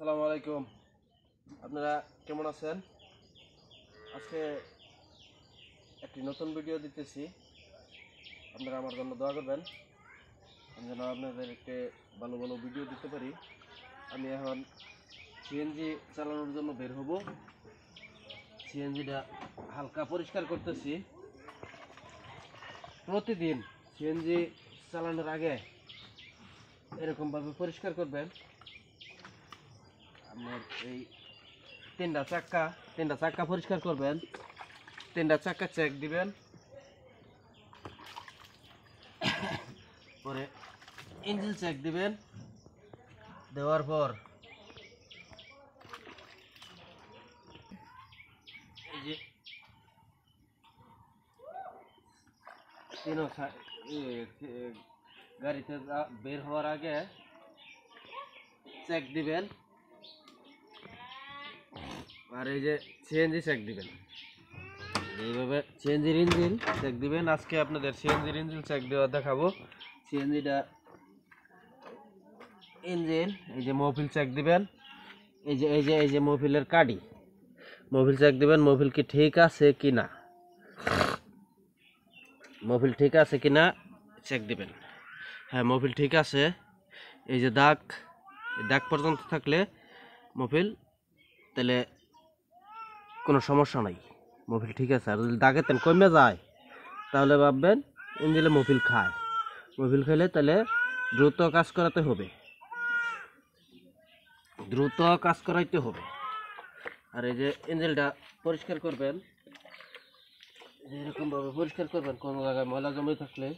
আসসালামু আলাইকুম। আপনারা কেমন আছেন? আজকে একটি নতুন ভিডিও দিতেছি। আপনারা আমার জন্য দোয়া করবেন, আমি যেন আপনাদেরকে ভালো ভালো ভিডিও দিতে পারি। আমি এখন সিএনজি চালানোর জন্য বের হব। সিএনজিটা হালকা পরিষ্কার করতেছি। প্রতিদিন সিএনজি চালানোর আগে এরকমভাবে পরিষ্কার করবেন। আপনার এই তিনটা চাক্কা পরিষ্কার করবেন, তিনটা চাক্কা চেক দিবেন, পরে ইঞ্জিন চেক দিবেন। দেওয়ার পর এই যে গাড়িতে বের হওয়ার আগে চেক দিবেন, আর এই যে সিএনজি চেক দিবেন। এইভাবে সিএনজির ইঞ্জিন চেক দিবেন। আজকে আপনাদের সিএনজির ইঞ্জিন চেক দেওয়া দেখাবো। সিএনজিটা ইঞ্জিন, এই যে মহফিল চেক দিবেন। এই যে মহফিলের কাডি, মহফিল চেক দিবেন। মহফিল কি ঠিক আছে কিনা, মহফিল ঠিক আছে কিনা চেক দিবেন। হ্যাঁ, মহফিল ঠিক আছে। এই যে দাগ পর্যন্ত থাকলে মহফিল, তাহলে কোনো সমস্যা নাই, মহফিল ঠিক আছে। আর যদি দাগের তেল কমে যায় তাহলে ভাববেন ইঞ্জিনে মহফিল খায়। মহফিল খেলে তাহলে দ্রুত কাজ করাতে হবে, দ্রুত কাজ করাইতে হবে। আর এই যে ইঞ্জিনটা পরিষ্কার করবেন, এরকমভাবে পরিষ্কার করবেন। কোনো জায়গায় ময়লা জমে থাকলে